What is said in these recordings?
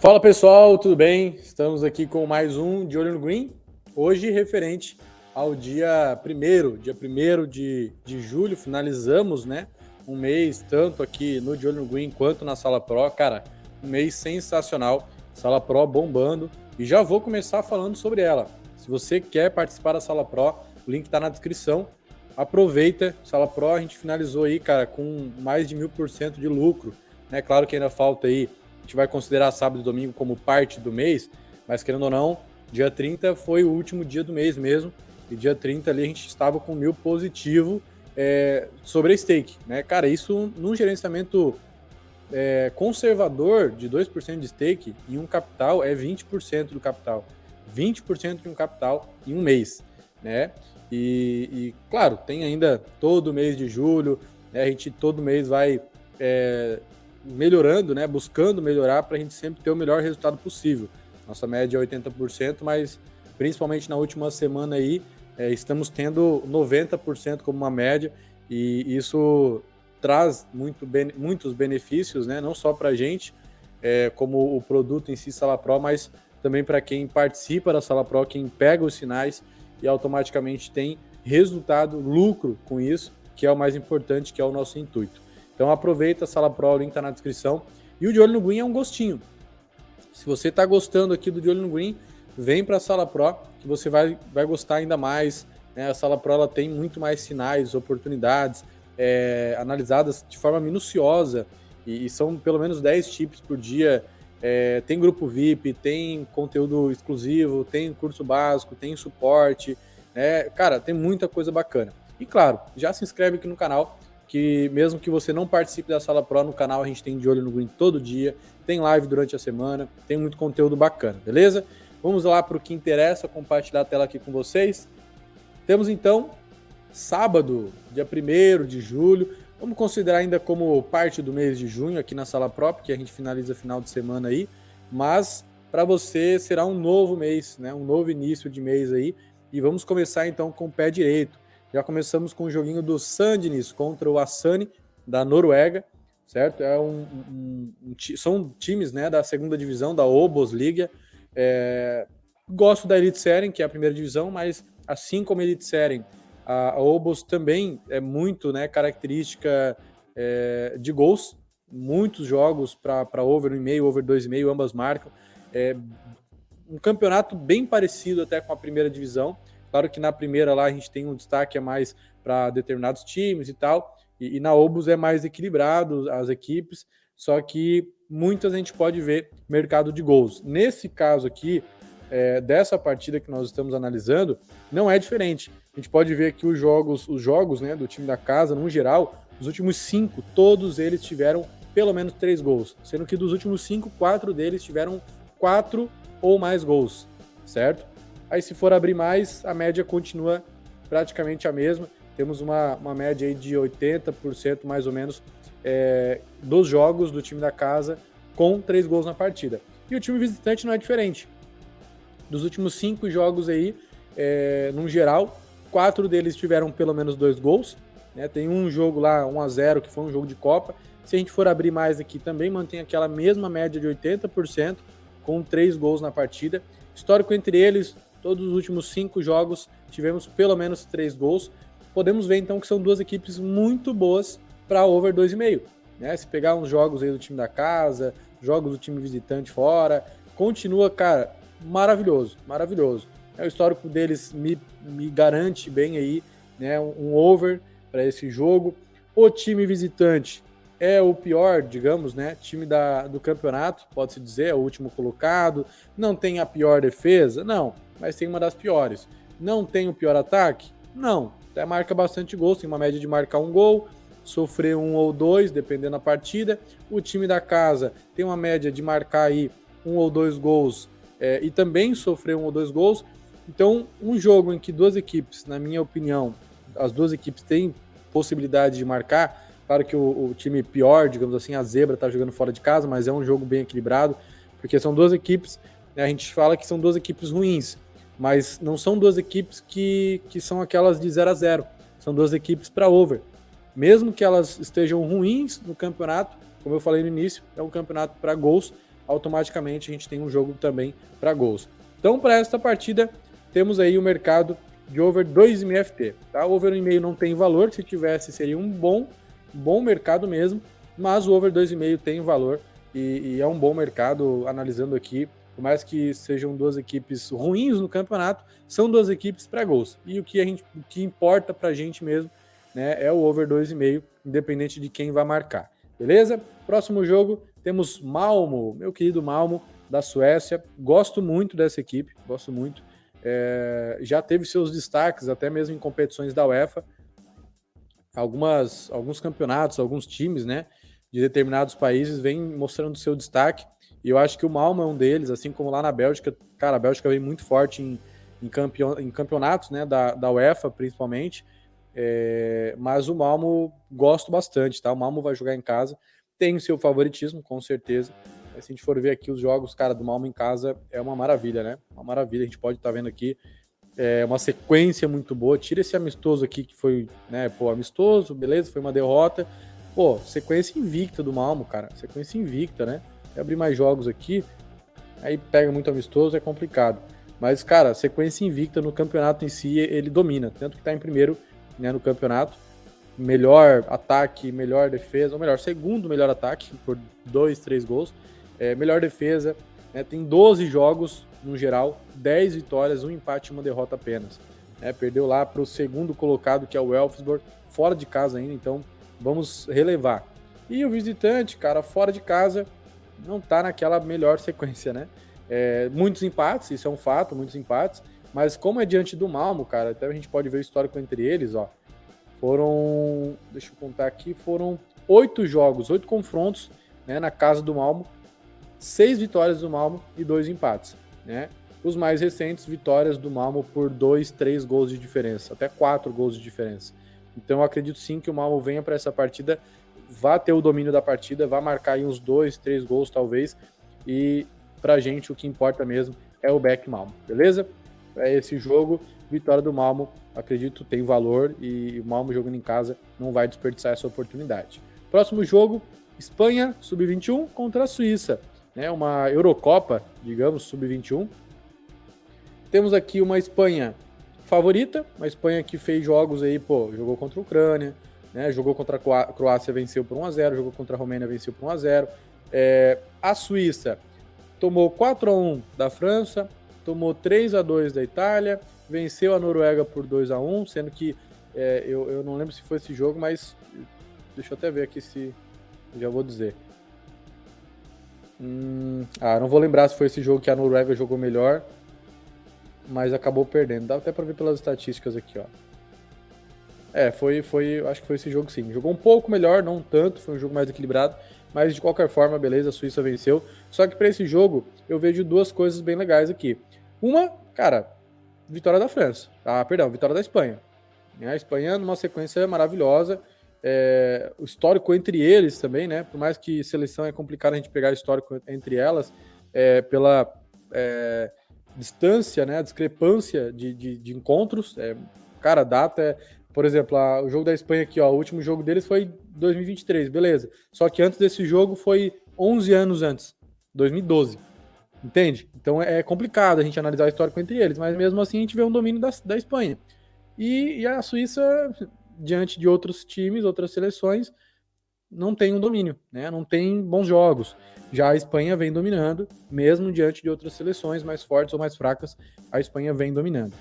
Fala pessoal, tudo bem? Estamos aqui com mais um De Olho no Green, hoje referente ao dia 1º de julho, finalizamos, né, um mês tanto aqui no De Olho no Green quanto na Sala Pro, cara, um mês sensacional, Sala Pro bombando, e já vou começar falando sobre ela. Se você quer participar da Sala Pro, o link está na descrição, aproveita, Sala Pro a gente finalizou aí, cara, com mais de 1000% de lucro, né, claro que ainda falta aí. A gente vai considerar sábado e domingo como parte do mês, mas querendo ou não, dia 30 foi o último dia do mês mesmo, e dia 30 ali a gente estava com 1000 positivo sobre a stake, né? Cara, isso num gerenciamento conservador de 2% de stake em um capital é 20% do capital. 20% de um capital em um mês, né? E claro, tem ainda todo mês de julho, né? A gente todo mês vai melhorando, né, buscando melhorar para a gente sempre ter o melhor resultado possível. Nossa média é 80%, mas principalmente na última semana aí, estamos tendo 90% como uma média, e isso traz muitos benefícios, né, não só para a gente, como o produto em si, Sala Pro, mas também para quem participa da Sala Pro, quem pega os sinais e automaticamente tem resultado, lucro com isso, que é o mais importante, que é o nosso intuito. Então aproveita a Sala Pro, o link tá na descrição. E o De Olho no Green é um gostinho. Se você tá gostando aqui do De Olho no Green, vem para a Sala Pro, que você vai gostar ainda mais, né? A Sala Pro ela tem muito mais sinais, oportunidades, analisadas de forma minuciosa, e são pelo menos 10 tips por dia. Tem grupo VIP, tem conteúdo exclusivo, tem curso básico, tem suporte, né? Cara, tem muita coisa bacana. E claro, já se inscreve aqui no canal, que mesmo que você não participe da Sala Pro, no canal a gente tem De Olho no Green todo dia, tem live durante a semana, tem muito conteúdo bacana, beleza? Vamos lá para o que interessa, compartilhar a tela aqui com vocês. Temos então sábado, dia 1º de julho, vamos considerar ainda como parte do mês de junho aqui na Sala Pro, porque a gente finaliza final de semana aí, mas para você será um novo mês, né? Um novo início de mês aí, e vamos começar então com o pé direito. Já começamos com o joguinho do Sandnes contra o Asani, da Noruega, certo? São times, né, da segunda divisão, da Obosliga. Gosto da Elite Serien, que é a primeira divisão, mas assim como a Elite Serien, a Obos também é muito, né, característica de gols. Muitos jogos para over 1,5, over 2,5, ambas marcam. Um campeonato bem parecido até com a primeira divisão. Claro que na primeira lá a gente tem um destaque a mais para determinados times e tal, e na Obus é mais equilibrado as equipes, só que muitas a gente pode ver mercado de gols. Nesse caso aqui, dessa partida que nós estamos analisando, não é diferente. A gente pode ver aqui os jogos, né, do time da casa, no geral, os últimos 5, todos eles tiveram pelo menos 3 gols, sendo que dos últimos 5, 4 deles tiveram 4 ou mais gols, certo? Aí se for abrir mais, a média continua praticamente a mesma. Temos uma média aí de 80% mais ou menos dos jogos do time da casa com 3 gols na partida. E o time visitante não é diferente. Dos últimos 5 jogos aí, no geral, 4 deles tiveram pelo menos 2 gols. Né? Tem um jogo lá, 1-0, que foi um jogo de Copa. Se a gente for abrir mais aqui, também mantém aquela mesma média de 80%, com 3 gols na partida. Histórico entre eles, todos os últimos 5 jogos tivemos pelo menos 3 gols. Podemos ver então que são duas equipes muito boas para over 2,5. Né? Se pegar uns jogos aí do time da casa, jogos do time visitante fora, continua, cara, maravilhoso, maravilhoso. O histórico deles me garante bem aí, né, um over para esse jogo. O time visitante é o pior, digamos, né, time do campeonato, pode-se dizer, é o último colocado. Não tem a pior defesa? Não, mas tem uma das piores. Não tem o pior ataque? Não, até marca bastante gols, tem uma média de marcar 1 gol, sofrer 1 ou 2, dependendo da partida. O time da casa tem uma média de marcar aí 1 ou 2 gols e também sofrer 1 ou 2 gols. Então, um jogo em que duas equipes, na minha opinião, as duas equipes têm possibilidade de marcar. Claro que o time pior, digamos assim, a Zebra está jogando fora de casa, mas é um jogo bem equilibrado, porque são duas equipes, né, a gente fala que são duas equipes ruins, mas não são duas equipes que são aquelas de 0-0, são duas equipes para over. Mesmo que elas estejam ruins no campeonato, como eu falei no início, é um campeonato para gols, automaticamente a gente tem um jogo também para gols. Então, para esta partida, temos aí o mercado de over 2,5 FT. Tá? Over 1,5 não tem valor, se tivesse seria um bom mercado mesmo, mas o over 2,5 tem valor e é um bom mercado, analisando aqui, por mais que sejam duas equipes ruins no campeonato, são duas equipes para gols. E o que importa para a gente mesmo, né, é o over 2,5, independente de quem vai marcar. Beleza? Próximo jogo, temos Malmo, meu querido Malmo, da Suécia. Gosto muito dessa equipe, gosto muito. Já teve seus destaques, até mesmo em competições da UEFA. Alguns campeonatos, alguns times, né, de determinados países vêm mostrando seu destaque. E eu acho que o Malmo é um deles, assim como lá na Bélgica. Cara, a Bélgica vem muito forte em campeonatos, né, da UEFA, principalmente. Mas o Malmo gosto bastante, tá? O Malmo vai jogar em casa, tem o seu favoritismo, com certeza. Mas se a gente for ver aqui os jogos, cara, do Malmo em casa é uma maravilha, né? Uma maravilha, a gente pode estar vendo aqui uma sequência muito boa. Tira esse amistoso aqui, que foi, né, pô, amistoso, beleza, foi uma derrota. Pô, sequência invicta do Malmo, cara, sequência invicta, né? Vou abrir mais jogos aqui, aí pega muito amistoso, é complicado. Mas, cara, sequência invicta no campeonato em si, ele domina, tanto que tá em primeiro, né, no campeonato. Melhor ataque, melhor defesa, ou melhor, segundo melhor ataque, por 2, 3 gols. Melhor defesa, né, tem 12 jogos no geral, 10 vitórias, um empate e uma derrota apenas. Perdeu lá para o segundo colocado, que é o Elfsborg, fora de casa ainda, então vamos relevar. E o visitante, cara, fora de casa, não tá naquela melhor sequência, né? Muitos empates, isso é um fato, muitos empates, mas como é diante do Malmo, cara, até a gente pode ver o histórico entre eles, ó. Foram, deixa eu contar aqui, foram 8 jogos, 8 confrontos, né, na casa do Malmo, 6 vitórias do Malmo e 2 empates, né? Os mais recentes, vitórias do Malmo por 2, 3 gols de diferença, até 4 gols de diferença. Então eu acredito sim que o Malmo venha para essa partida, vá ter o domínio da partida, vá marcar aí uns 2, 3 gols talvez, e pra gente o que importa mesmo é o back Malmo, beleza? Esse jogo, vitória do Malmo, acredito tem valor, e o Malmo jogando em casa não vai desperdiçar essa oportunidade. Próximo jogo, Espanha, sub-21 contra a Suíça, né? Uma Eurocopa, digamos, sub-21. Temos aqui uma Espanha favorita, uma Espanha que fez jogos aí, pô, jogou contra a Ucrânia, né? Jogou contra a Croácia, venceu por 1-0, jogou contra a Romênia, venceu por 1-0. A Suíça tomou 4-1 da França, tomou 3-2 da Itália, venceu a Noruega por 2-1, sendo que eu não lembro se foi esse jogo, mas deixa eu até ver aqui se já vou dizer. Não vou lembrar se foi esse jogo que a Noruega jogou melhor, mas acabou perdendo. Dá até para ver pelas estatísticas aqui, ó. Acho que foi esse jogo sim. Jogou um pouco melhor, não tanto, foi um jogo mais equilibrado, mas de qualquer forma, beleza, a Suíça venceu. Só que para esse jogo, eu vejo duas coisas bem legais aqui. Uma, cara, vitória da França. Vitória da Espanha. A Espanha numa sequência maravilhosa. O histórico entre eles também, né? Por mais que seleção é complicado a gente pegar o histórico entre elas, pela distância, né? A discrepância de encontros. Cara, a data por exemplo, o jogo da Espanha aqui, ó, o último jogo deles foi 2023, beleza. Só que antes desse jogo foi 11 anos antes, 2012. Entende? Então é complicado a gente analisar o histórico entre eles, mas mesmo assim a gente vê um domínio da Espanha. E a Suíça, diante de outros times, outras seleções, não tem um domínio, né? Não tem bons jogos. Já a Espanha vem dominando, mesmo diante de outras seleções mais fortes ou mais fracas, a Espanha vem dominando.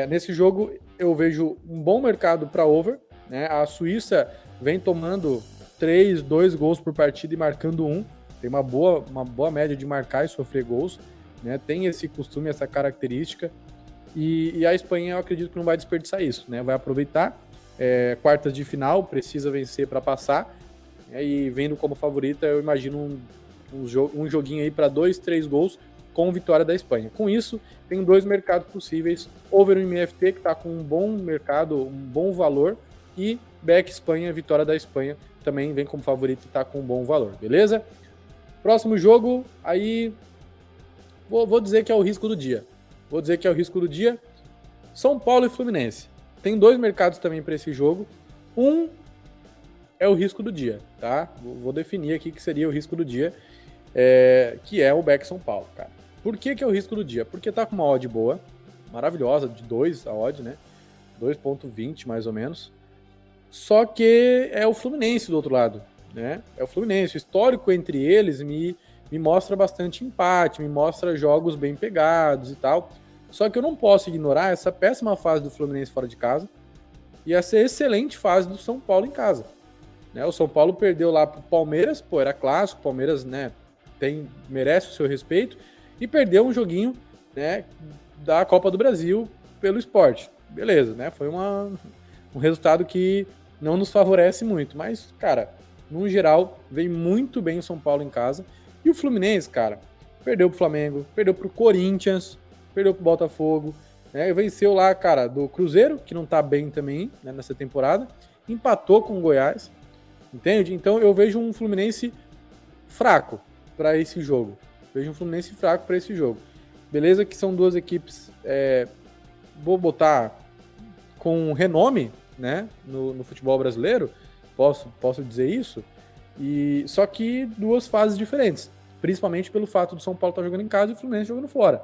Nesse jogo eu vejo um bom mercado para over, né? A Suíça vem tomando 2 gols por partida e marcando 1. Tem uma boa média de marcar e sofrer gols, né? Tem esse costume, essa característica. E a Espanha, eu acredito que não vai desperdiçar isso, né? Vai aproveitar. Quartas de final, precisa vencer para passar. E vendo como favorita, eu imagino um joguinho aí para 2, 3 gols com vitória da Espanha. Com isso, tem 2 mercados possíveis, over o MFT, que está com um bom mercado, um bom valor, e back Espanha, vitória da Espanha, também vem como favorito e está com um bom valor, beleza? Próximo jogo, aí vou dizer que é o risco do dia. São Paulo e Fluminense. Tem 2 mercados também para esse jogo. Um é o risco do dia, tá? Vou definir aqui que seria o risco do dia. que é o Beck São Paulo, cara. Por que é o risco do dia? Porque tá com uma odd boa, maravilhosa, de 2 a odd, né? 2,20 mais ou menos. Só que é o Fluminense do outro lado, né? É o Fluminense. O histórico entre eles me mostra bastante empate, me mostra jogos bem pegados e tal. Só que eu não posso ignorar essa péssima fase do Fluminense fora de casa e essa excelente fase do São Paulo em casa. Né? O São Paulo perdeu lá pro Palmeiras, pô, era clássico, o Palmeiras, né, merece o seu respeito, e perdeu um joguinho, né, da Copa do Brasil pelo Sport. Beleza, né? Foi um resultado que não nos favorece muito, mas, cara, no geral, vem muito bem o São Paulo em casa. E o Fluminense, cara, perdeu pro Flamengo, perdeu pro Corinthians, perdeu pro Botafogo, né? Venceu lá, cara, do Cruzeiro, que não tá bem também, né, nessa temporada, empatou com o Goiás, entende? Então eu vejo um Fluminense fraco para esse jogo. Vejo um Fluminense fraco para esse jogo. Beleza que são duas equipes, vou botar com renome, né, no futebol brasileiro, posso dizer isso, e só que duas fases diferentes, principalmente pelo fato do São Paulo estar jogando em casa e o Fluminense jogando fora.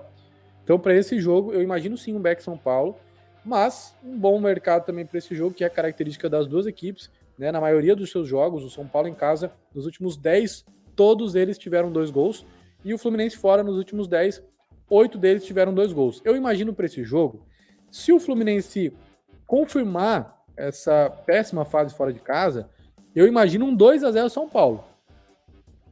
Então, para esse jogo, eu imagino sim um Beck São Paulo, mas um bom mercado também para esse jogo, que é a característica das duas equipes, né? Na maioria dos seus jogos, o São Paulo em casa, nos últimos 10, todos eles tiveram 2 gols, e o Fluminense fora, nos últimos 10, 8 deles tiveram 2 gols. Eu imagino para esse jogo, se o Fluminense confirmar essa péssima fase fora de casa, eu imagino um 2-0 São Paulo,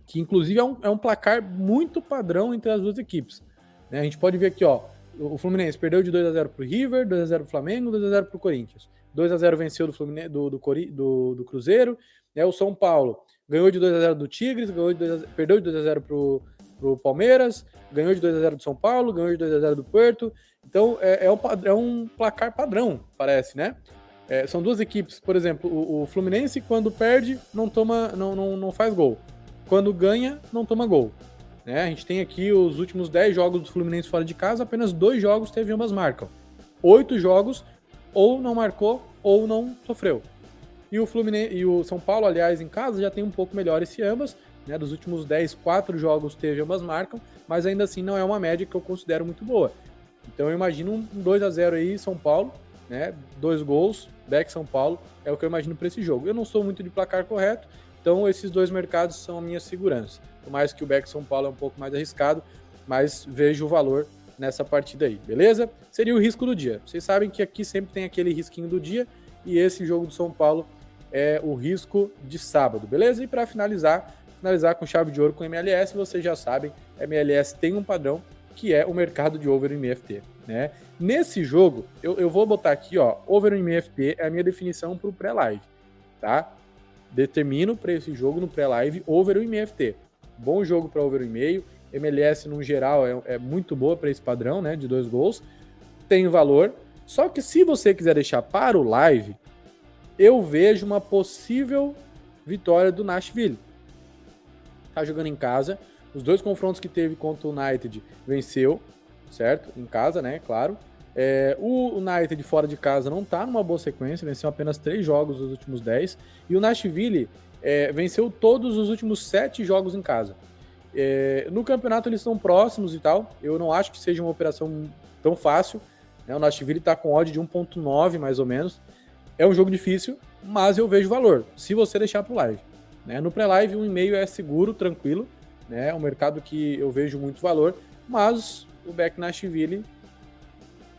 que inclusive é um placar muito padrão entre as duas equipes. Né? A gente pode ver aqui, ó, o Fluminense perdeu de 2-0 pro River, 2-0 pro Flamengo, 2-0 pro Corinthians. 2-0 venceu do Fluminense, do Cruzeiro. Né? O São Paulo ganhou de 2-0 do Tigres, perdeu de 2-0 pro Palmeiras, ganhou de 2-0 do São Paulo, ganhou de 2-0 do Puerto. Então é um placar padrão, parece, né? São duas equipes, por exemplo, o Fluminense quando perde não faz gol. Quando ganha, não toma gol. Né? A gente tem aqui os últimos 10 jogos do Fluminense fora de casa, apenas 2 jogos teve ambas marcam. 8 jogos ou não marcou ou não sofreu. E o São Paulo, aliás, em casa já tem um pouco melhor esse ambas. Né? Dos últimos 10, 4 jogos teve ambas marcam, mas ainda assim não é uma média que eu considero muito boa. Então eu imagino um 2-0 aí, São Paulo, né? 2 gols, Beck São Paulo, é o que eu imagino para esse jogo. Eu não sou muito de placar correto, então esses dois mercados são a minha segurança. Por mais que o Beck São Paulo é um pouco mais arriscado, mas vejo o valor nessa partida aí, beleza? Seria o risco do dia. Vocês sabem que aqui sempre tem aquele risquinho do dia, e esse jogo do São Paulo é o risco de sábado, beleza? E para finalizar com chave de ouro com MLS, vocês já sabem, MLS tem um padrão, que é o mercado de over em MFT, né? Nesse jogo, eu vou botar aqui, ó, over em MFT é a minha definição para o pré-live, tá? Determino para esse jogo no pré-live over em MFT. Bom jogo para over 1,5. MLS, no geral, é muito boa para esse padrão, né? De 2 gols. Tem valor. Só que se você quiser deixar para o live, eu vejo uma possível vitória do Nashville. Tá jogando em casa. Os 2 confrontos que teve contra o United venceu, certo? Em casa, né? Claro. O United fora de casa não tá numa boa sequência, venceu apenas 3 jogos dos últimos 10. E o Nashville venceu todos os últimos 7 jogos em casa. No campeonato eles estão próximos e tal. Eu não acho que seja uma operação tão fácil. Né? O Nashville tá com odd de 1,9 mais ou menos. É um jogo difícil, mas eu vejo valor, se você deixar pro live. Né? No pré-live, 1,5 é seguro, tranquilo. Né? É um mercado que eu vejo muito valor, mas o Beck Nashville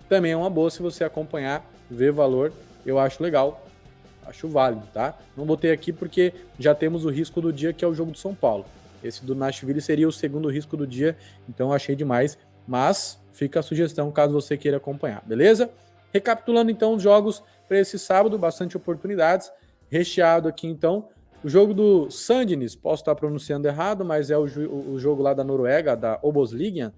também é uma boa se você acompanhar, ver valor, eu acho legal, acho válido, tá? Não botei aqui porque já temos o risco do dia, que é o jogo do São Paulo. Esse do Nashville seria o segundo risco do dia, então eu achei demais, mas fica a sugestão caso você queira acompanhar, beleza? Recapitulando então os jogos para esse sábado, bastante oportunidades, recheado aqui então. O jogo do Sandnes, posso estar pronunciando errado, mas é o jogo lá da Noruega, da Obosligaen,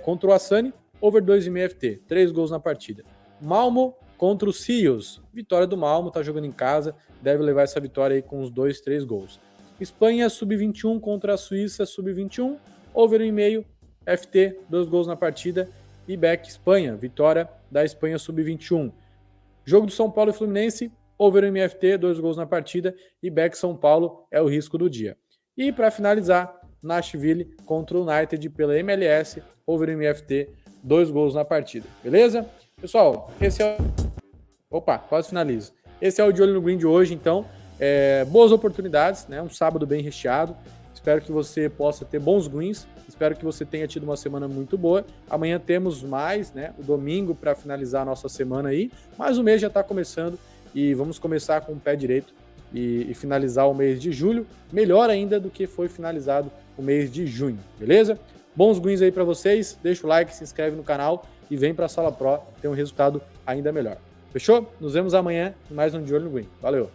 contra o Asani, over 2,5 FT, 3 gols na partida. Malmo contra o Sirius, vitória do Malmo, tá jogando em casa, deve levar essa vitória aí com uns 2, 3 gols. Espanha sub-21 contra a Suíça sub-21, over 1,5 FT, 2 gols na partida. E Beck Espanha, vitória da Espanha sub-21. Jogo do São Paulo e Fluminense, over MFT, 2 gols na partida, e Beck São Paulo é o risco do dia. E para finalizar, Nashville contra o United pela MLS, over MFT, 2 gols na partida, beleza? Pessoal, esse é... Opa, quase finalizo. Esse é o De Olho no Green de hoje, então, boas oportunidades, né? Um sábado bem recheado. Espero que você possa ter bons greens. Espero que você tenha tido uma semana muito boa. Amanhã temos mais, né? O domingo para finalizar a nossa semana aí. Mas o mês já está começando e vamos começar com o pé direito e finalizar o mês de julho. Melhor ainda do que foi finalizado o mês de junho, beleza? Bons greens aí para vocês. Deixa o like, se inscreve no canal e vem para a Sala Pro ter um resultado ainda melhor. Fechou? Nos vemos amanhã em mais um De Olho no Green. Valeu!